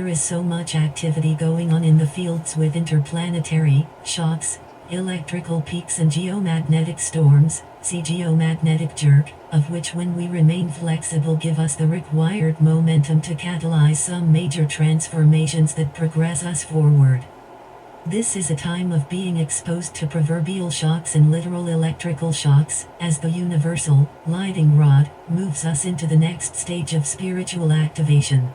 there is so much activity going on in the fields with interplanetary shocks, electrical peaks and geomagnetic storms, see geomagnetic jerk, of which when we remain flexible give us the required momentum to catalyze some major transformations that progress us forward. This is a time of being exposed to proverbial shocks and literal electrical shocks, as the universal, lighting rod, moves us into the next stage of spiritual activation.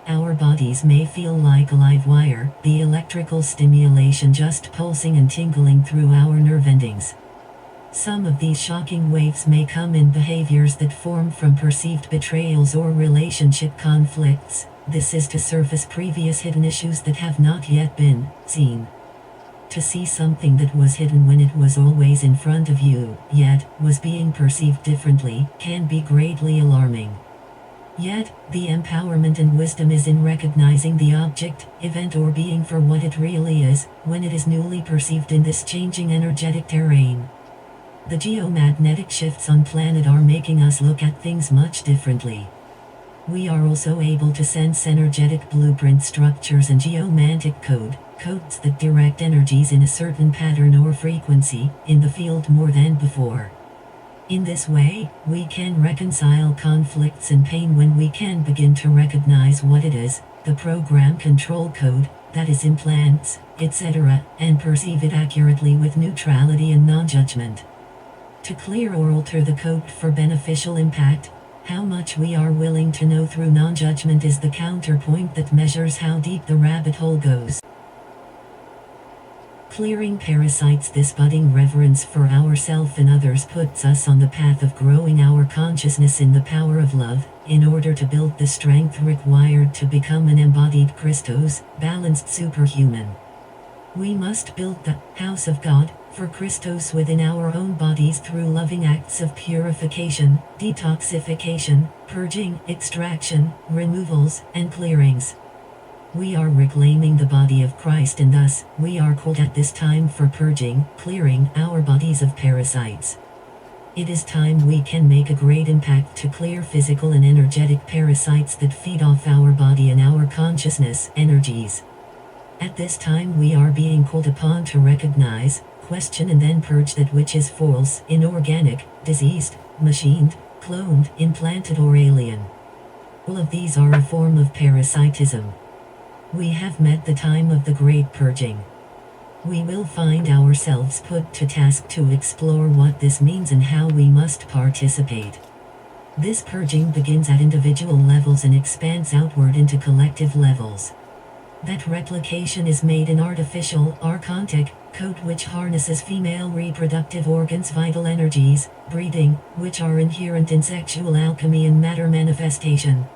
Our bodies may feel like a live wire, the electrical stimulation just pulsing and tingling through our nerve endings. Some of these shocking waves may come in behaviors that form from perceived betrayals or relationship conflicts. This is to surface previous hidden issues that have not yet been seen. To see something that was hidden when it was always in front of you, yet was being perceived differently, can be greatly alarming. Yet, the empowerment and wisdom is in recognizing the object, event or being for what it really is, when it is newly perceived in this changing energetic terrain. The geomagnetic shifts on planet are making us look at things much differently. We are also able to sense energetic blueprint structures and geomantic codes that direct energies in a certain pattern or frequency, in the field more than before. In this way, we can reconcile conflicts and pain when we can begin to recognize what it is, the program control code, that is implants, etc., and perceive it accurately with neutrality and non-judgment. To clear or alter the code for beneficial impact, how much we are willing to know through non-judgment is the counterpoint that measures how deep the rabbit hole goes. Clearing parasites. This budding reverence for ourself and others puts us on the path of growing our consciousness in the power of love, in order to build the strength required to become an embodied Christos, balanced superhuman. We must build the house of God, for Christos within our own bodies through loving acts of purification, detoxification, purging, extraction, removals, and clearings. We are reclaiming the body of Christ, and thus, we are called at this time for purging, clearing our bodies of parasites. It is time we can make a great impact to clear physical and energetic parasites that feed off our body and our consciousness energies. At this time we are being called upon to recognize, question and then purge that which is false, inorganic, diseased, machined, cloned, implanted or alien. All of these are a form of parasitism. We have met the time of the great purging. We will find ourselves put to task to explore what this means and how we must participate. This purging begins at individual levels and expands outward into collective levels. That replication is made in artificial, archontic, code which harnesses female reproductive organs' vital energies, breeding, which are inherent in sexual alchemy and matter manifestation.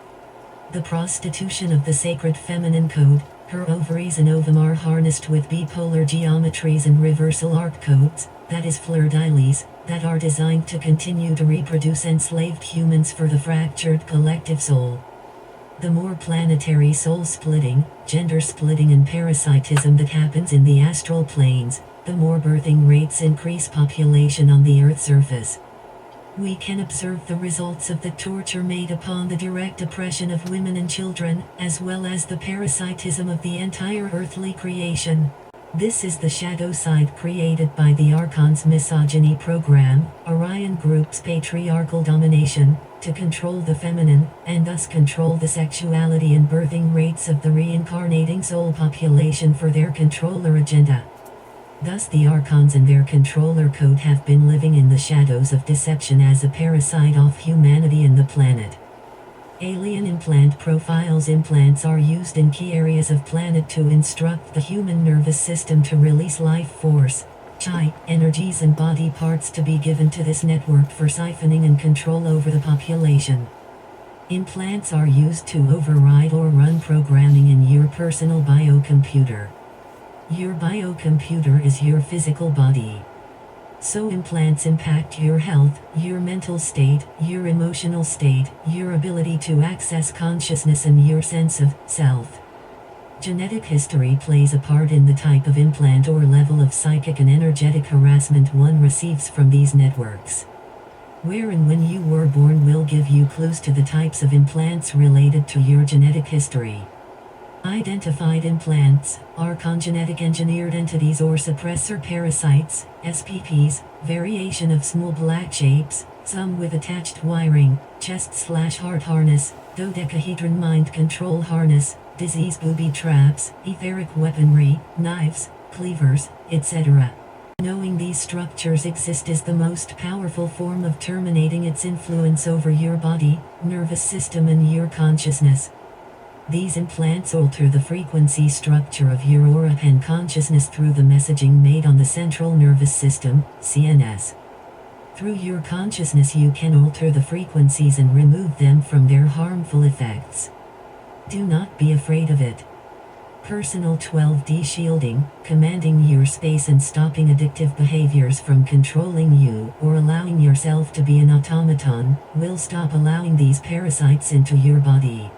The prostitution of the sacred feminine code, her ovaries and ovum are harnessed with bipolar geometries and reversal arc codes, that is fleur-de-lis, that are designed to continue to reproduce enslaved humans for the fractured collective soul. The more planetary soul splitting, gender splitting and parasitism that happens in the astral planes, the more birthing rates increase population on the Earth's surface. We can observe the results of the torture made upon the direct oppression of women and children, as well as the parasitism of the entire earthly creation. This is the shadow side created by the Archons' misogyny program, Orion Group's patriarchal domination, to control the feminine, and thus control the sexuality and birthing rates of the reincarnating soul population for their controller agenda. Thus the Archons and their controller code have been living in the shadows of deception as a parasite of humanity and the planet. Alien implant profiles. Implants are used in key areas of planet to instruct the human nervous system to release life force, chi, energies and body parts to be given to this network for siphoning and control over the population. Implants are used to override or run programming in your personal biocomputer. Your biocomputer is your physical body. So implants impact your health, your mental state, your emotional state, your ability to access consciousness and your sense of self. Genetic history plays a part in the type of implant or level of psychic and energetic harassment one receives from these networks. Where and when you were born will give you clues to the types of implants related to your genetic history. Identified implants, Archon genetic engineered entities or suppressor parasites, SPPs, variation of small black shapes, some with attached wiring, chest/heart harness, dodecahedron mind control harness, disease booby traps, etheric weaponry, knives, cleavers, etc. Knowing these structures exist is the most powerful form of terminating its influence over your body, nervous system and your consciousness. These implants alter the frequency structure of your aura and consciousness through the messaging made on the central nervous system, CNS. Through your consciousness you can alter the frequencies and remove them from their harmful effects. Do not be afraid of it. Personal 12D shielding, commanding your space and stopping addictive behaviors from controlling you or allowing yourself to be an automaton, will stop allowing these parasites into your body.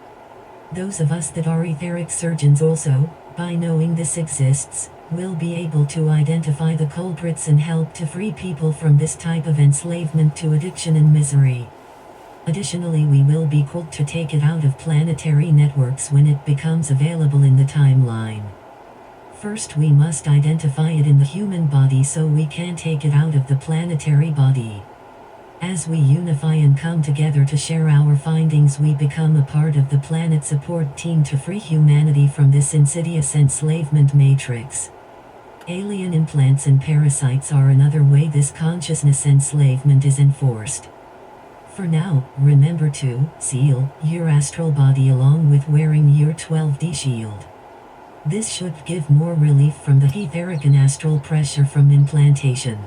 Those of us that are etheric surgeons also, by knowing this exists, will be able to identify the culprits and help to free people from this type of enslavement to addiction and misery. Additionally, we will be called to take it out of planetary networks when it becomes available in the timeline. First we must identify it in the human body so we can take it out of the planetary body. As we unify and come together to share our findings, we become a part of the planet support team to free humanity from this insidious enslavement matrix. Alien implants and parasites are another way this consciousness enslavement is enforced. For now, remember to seal your astral body along with wearing your 12D shield. This should give more relief from the etheric and astral pressure from implantation.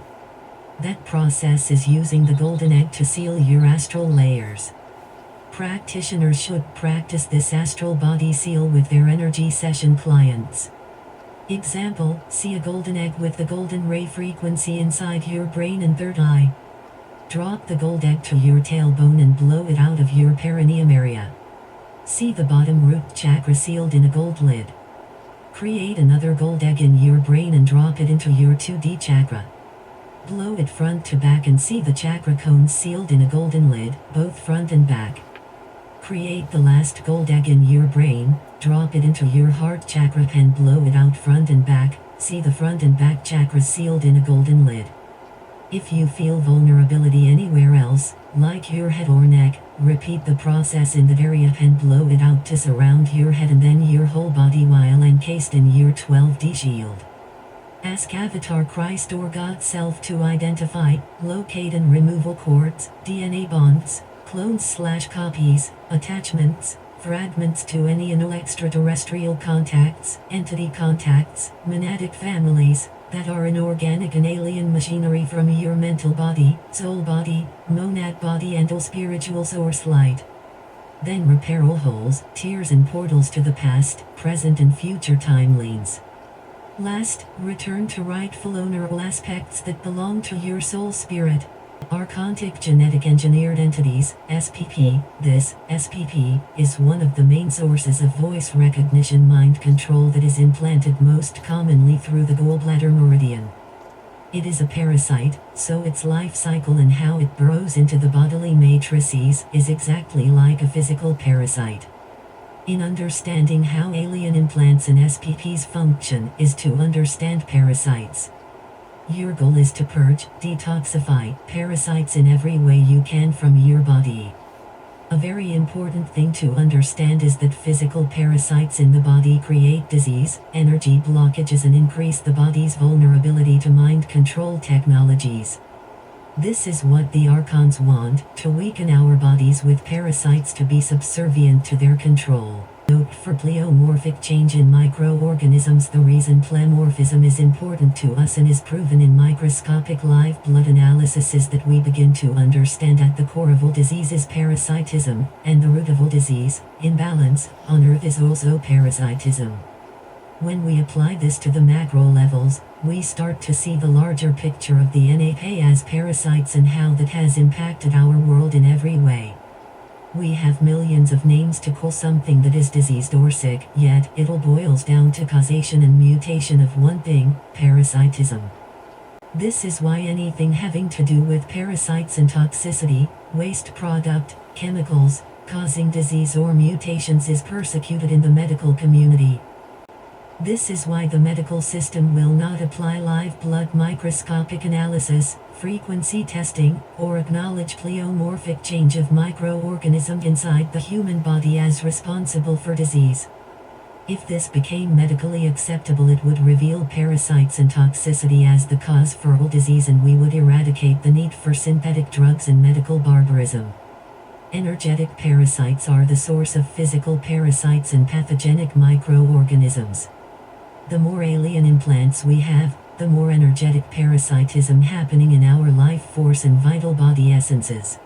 That process is using the golden egg to seal your astral layers. Practitioners should practice this astral body seal with their energy session clients. Example, see a golden egg with the golden ray frequency inside your brain and third eye. Drop the gold egg to your tailbone and blow it out of your perineum area. See the bottom root chakra sealed in a gold lid. Create another gold egg in your brain and drop it into your 2D chakra. Blow it front to back and see the chakra cones sealed in a golden lid, both front and back. Create the last gold egg in your brain, drop it into your heart chakra and blow it out front and back, see the front and back chakras sealed in a golden lid. If you feel vulnerability anywhere else, like your head or neck, repeat the process in that area and blow it out to surround your head and then your whole body while encased in your 12D shield. Ask Avatar Christ or God Self to identify, locate and removal cords, DNA bonds, clones/copies, attachments, fragments to any and all extraterrestrial contacts, entity contacts, monadic families, that are inorganic and alien machinery from your mental body, soul body, monad body and all spiritual source light. Then repair all holes, tears and portals to the past, present and future timelines. Last, return to rightful owner all aspects that belong to your soul spirit. Archontic genetic engineered entities, SPP. This, SPP, is one of the main sources of voice recognition mind control that is implanted most commonly through the gallbladder meridian. It is a parasite, so its life cycle and how it burrows into the bodily matrices is exactly like a physical parasite. In understanding how alien implants and SPPs function is to understand parasites. Your goal is to purge, detoxify parasites in every way you can from your body. A very important thing to understand is that physical parasites in the body create disease, energy blockages and increase the body's vulnerability to mind control technologies. This is what the Archons want, to weaken our bodies with parasites to be subservient to their control. Note for pleomorphic change in microorganisms. The reason pleomorphism is important to us and is proven in microscopic live blood analysis is that we begin to understand at the core of all disease is parasitism, and the root of all disease, imbalance, on Earth is also parasitism. When we apply this to the macro levels, we start to see the larger picture of the NAP as parasites and how that has impacted our world in every way. We have millions of names to call something that is diseased or sick, yet it all boils down to causation and mutation of one thing, parasitism. This is why anything having to do with parasites and toxicity, waste product, chemicals, causing disease or mutations is persecuted in the medical community. This is why the medical system will not apply live blood microscopic analysis, frequency testing, or acknowledge pleomorphic change of microorganisms inside the human body as responsible for disease. If this became medically acceptable, it would reveal parasites and toxicity as the cause for all disease, and we would eradicate the need for synthetic drugs and medical barbarism. Energetic parasites are the source of physical parasites and pathogenic microorganisms. The more alien implants we have, the more energetic parasitism happening in our life force and vital body essences.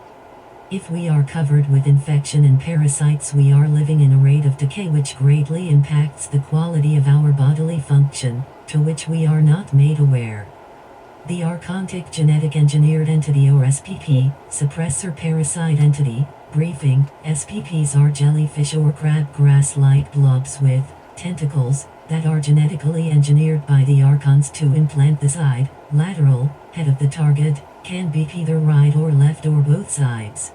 If we are covered with infection and parasites, we are living in a rate of decay which greatly impacts the quality of our bodily function, to which we are not made aware. The Archontic genetic engineered entity or SPP, suppressor parasite entity, briefing, SPPs are jellyfish or crabgrass-like blobs with tentacles that are genetically engineered by the Archons to implant the side, lateral, head of the target, can be either right or left or both sides.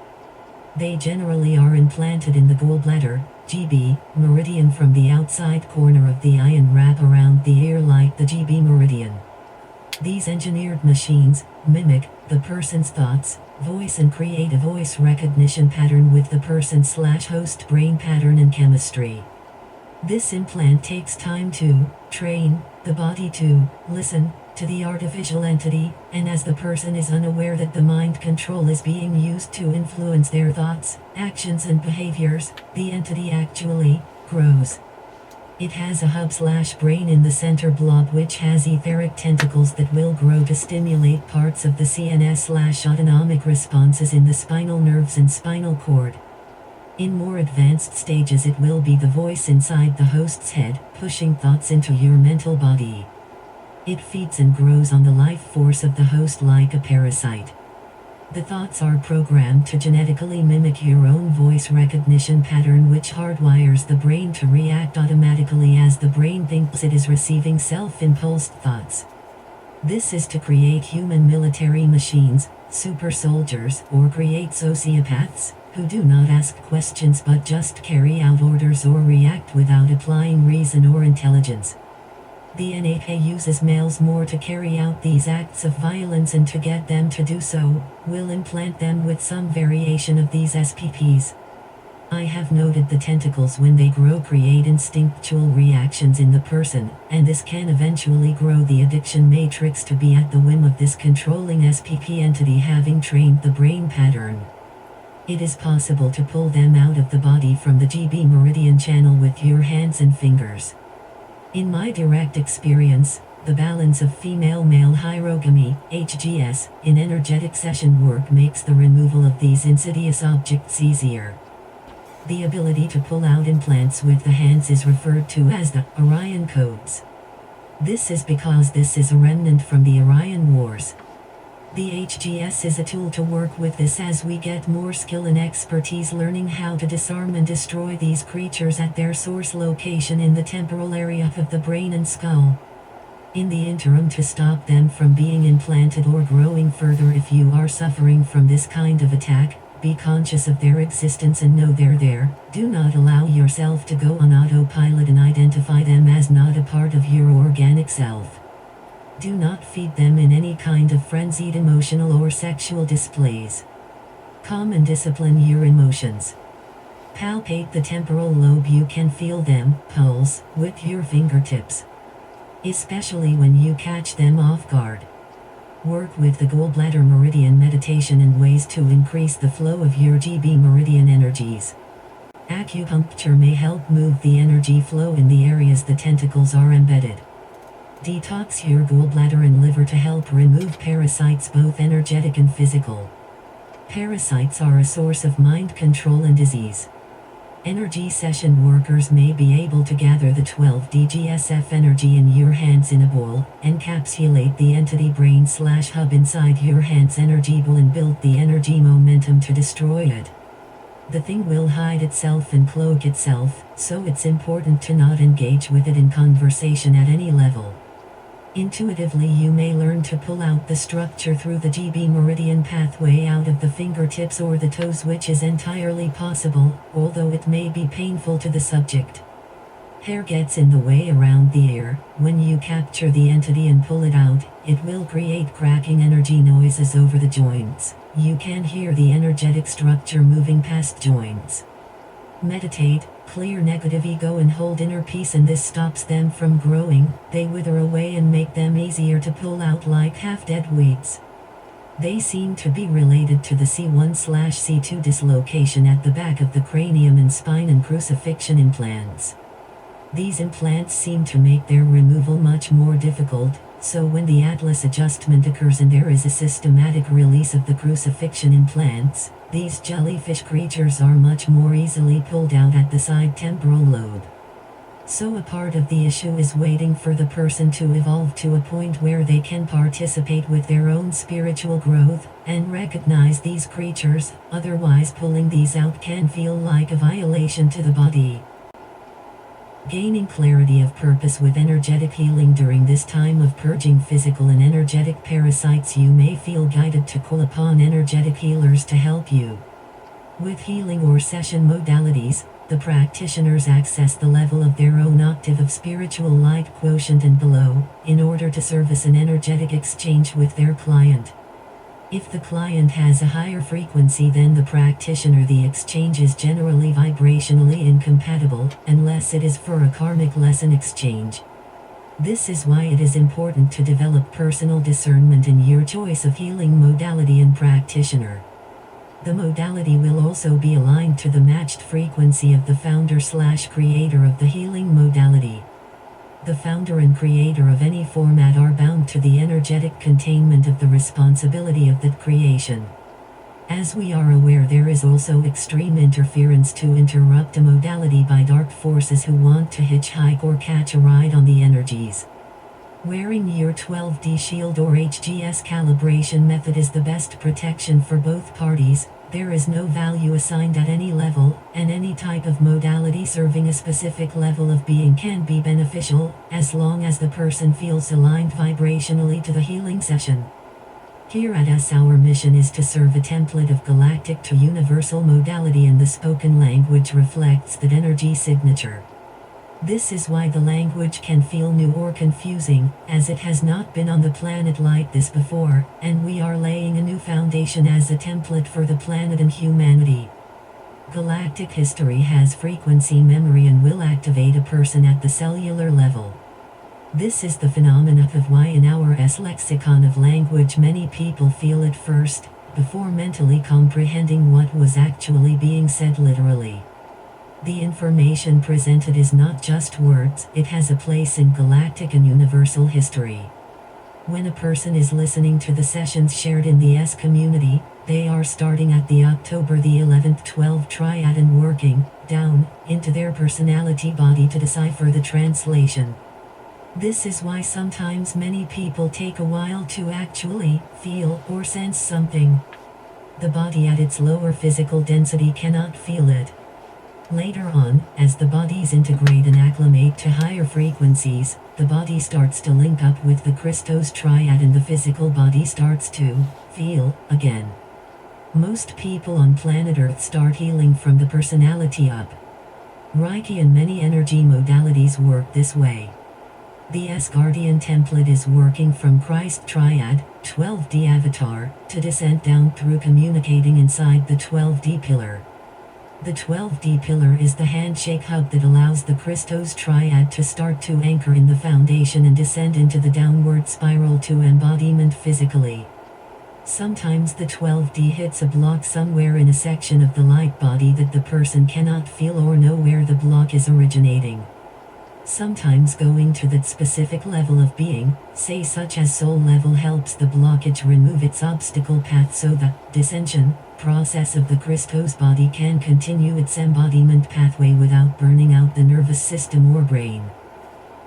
They generally are implanted in the gallbladder, GB, meridian from the outside corner of the eye and wrap around the ear like the GB meridian. These engineered machines mimic the person's thoughts, voice and create a voice recognition pattern with the person/host brain pattern and chemistry. This implant takes time to train the body to listen to the artificial entity, and as the person is unaware that the mind control is being used to influence their thoughts, actions and behaviors, the entity actually grows. It has a hub/brain in the center blob which has etheric tentacles that will grow to stimulate parts of the CNS/autonomic responses in the spinal nerves and spinal cord. In more advanced stages, it will be the voice inside the host's head, pushing thoughts into your mental body. It feeds and grows on the life force of the host like a parasite. The thoughts are programmed to genetically mimic your own voice recognition pattern, which hardwires the brain to react automatically as the brain thinks it is receiving self-impulsed thoughts. This is to create human military machines, super soldiers, or create sociopaths who do not ask questions but just carry out orders or react without applying reason or intelligence. The NAP uses males more to carry out these acts of violence, and to get them to do so, will implant them with some variation of these SPPs. I have noted the tentacles when they grow create instinctual reactions in the person, and this can eventually grow the addiction matrix to be at the whim of this controlling SPP entity having trained the brain pattern. It is possible to pull them out of the body from the GB meridian channel with your hands and fingers. In my direct experience, the balance of female-male hierogamy, HGS, in energetic session work makes the removal of these insidious objects easier. The ability to pull out implants with the hands is referred to as the Orion codes. This is because this is a remnant from the Orion Wars. The HGS is a tool to work with this as we get more skill and expertise learning how to disarm and destroy these creatures at their source location in the temporal area of the brain and skull. In the interim, to stop them from being implanted or growing further, if you are suffering from this kind of attack, be conscious of their existence and know they're there. Do not allow yourself to go on autopilot and identify them as not a part of your organic self. Do not feed them in any kind of frenzied emotional or sexual displays. Calm and discipline your emotions. Palpate the temporal lobe. You can feel them pulse with your fingertips, especially when you catch them off guard. Work with the gallbladder meridian meditation and ways to increase the flow of your GB meridian energies. Acupuncture may help move the energy flow in the areas the tentacles are embedded. Detox your gallbladder and liver to help remove parasites, both energetic and physical. Parasites are a source of mind control and disease. Energy session workers may be able to gather the 12 DGSF energy in your hands in a ball, encapsulate the entity brain/hub inside your hands energy ball and build the energy momentum to destroy it. The thing will hide itself and cloak itself, so it's important to not engage with it in conversation at any level. Intuitively you may learn to pull out the structure through the GB meridian pathway out of the fingertips or the toes, which is entirely possible, although it may be painful to the subject. Hair gets in the way around the ear. When you capture the entity and pull it out, it will create cracking energy noises over the joints. You can hear the energetic structure moving past joints. Meditate, clear negative ego and hold inner peace, and this stops them from growing. They wither away and make them easier to pull out like half-dead weeds. They seem to be related to the C1/C2 dislocation at the back of the cranium and spine and crucifixion implants. These implants seem to make their removal much more difficult, so when the atlas adjustment occurs and there is a systematic release of the crucifixion implants, these jellyfish creatures are much more easily pulled out at the side temporal lobe. So a part of the issue is waiting for the person to evolve to a point where they can participate with their own spiritual growth, and recognize these creatures, otherwise pulling these out can feel like a violation to the body. Gaining clarity of purpose with energetic healing during this time of purging physical and energetic parasites. You may feel guided to call upon energetic healers to help you. With healing or session modalities, the practitioners access the level of their own octave of spiritual light quotient and below, in order to service an energetic exchange with their client. If the client has a higher frequency than the practitioner, the exchange is generally vibrationally incompatible, unless it is for a karmic lesson exchange. This is why it is important to develop personal discernment in your choice of healing modality and practitioner. The modality will also be aligned to the matched frequency of the founder/creator of the healing modality. The founder and creator of any format are bound to the energetic containment of the responsibility of that creation. As we are aware, there is also extreme interference to interrupt a modality by dark forces who want to hitchhike or catch a ride on the energies. Wearing your 12D shield or HGS calibration method is the best protection for both parties. There is no value assigned at any level, and any type of modality serving a specific level of being can be beneficial, as long as the person feels aligned vibrationally to the healing session. Here at us, our mission is to serve a template of galactic to universal modality, and the spoken language reflects that energy signature. This is why the language can feel new or confusing, as it has not been on the planet like this before, and we are laying a new foundation as a template for the planet and humanity. Galactic history has frequency memory and will activate a person at the cellular level. This is the phenomena of why in our lexicon of language many people feel it first, before mentally comprehending what was actually being said literally. The information presented is not just words, it has a place in galactic and universal history. When a person is listening to the sessions shared in the S community, they are starting at the October the 11th 12 triad and working down into their personality body to decipher the translation. This is why sometimes many people take a while to actually feel or sense something. The body at its lower physical density cannot feel it. Later on, as the bodies integrate and acclimate to higher frequencies, the body starts to link up with the Christos triad and the physical body starts to feel again. Most people on planet Earth start healing from the personality up. Reiki and many energy modalities work this way. The S-Guardian template is working from Christ Triad, 12D avatar, to descent down through communicating inside the 12D pillar. The 12D pillar is the handshake hub that allows the Christos Triad to start to anchor in the foundation and descend into the downward spiral to embodiment physically. Sometimes the 12D hits a block somewhere in a section of the light body that the person cannot feel or know where the block is originating. Sometimes going to that specific level of being, say such as soul level, helps the blockage remove its obstacle path so the descension process of the Christos body can continue its embodiment pathway without burning out the nervous system or brain.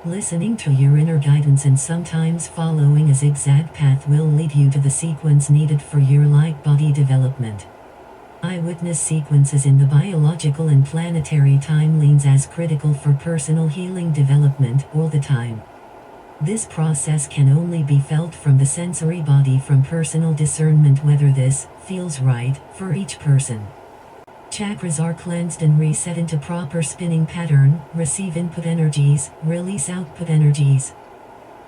Listening to your inner guidance and sometimes following a zigzag path will lead you to the sequence needed for your light body development. I witness sequences in the biological and planetary timelines as critical for personal healing development all the time. This process can only be felt from the sensory body, from personal discernment whether this feels right for each person. Chakras are cleansed and reset into proper spinning pattern, receive input energies, release output energies.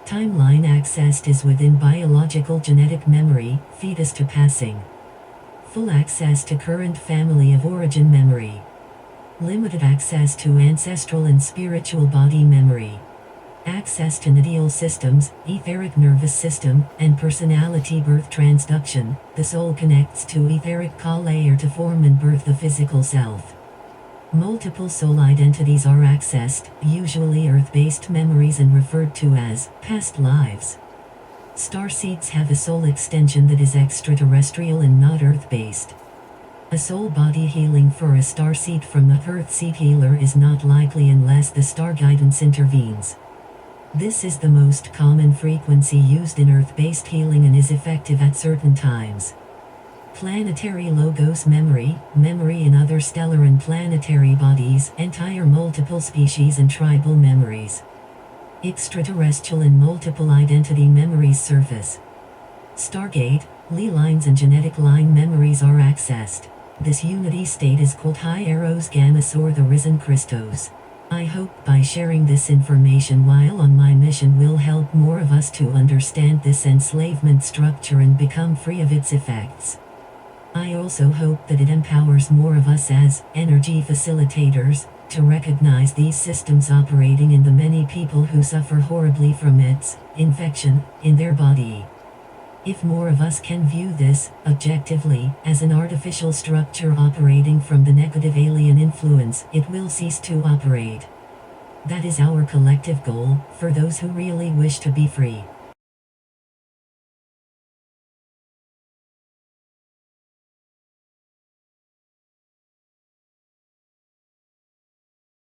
Timeline accessed is within biological genetic memory, fetus to passing. Full access to current family of origin memory. Limited access to ancestral and spiritual body memory. Access to nodal systems, etheric nervous system, and personality birth transduction. The soul connects to etheric call layer to form and birth the physical self. Multiple soul identities are accessed, usually earth-based memories and referred to as past lives. Starseeds have a soul extension that is extraterrestrial and not earth-based. A soul body healing for a starseed from a earth-seed healer is not likely unless the star guidance intervenes. This is the most common frequency used in earth-based healing and is effective at certain times. Planetary logos memory, memory in other stellar and planetary bodies, entire multiple species and tribal memories. Extraterrestrial and multiple identity memories surface. Stargate, Lee lines and genetic line memories are accessed. This unity state is called High Eros Gammas or the Risen Christos. I hope by sharing this information while on my mission will help more of us to understand this enslavement structure and become free of its effects. I also hope that it empowers more of us as energy facilitators to recognize these systems operating in the many people who suffer horribly from its infection in their body. If more of us can view this, objectively, as an artificial structure operating from the negative alien influence, it will cease to operate. That is our collective goal, for those who really wish to be free.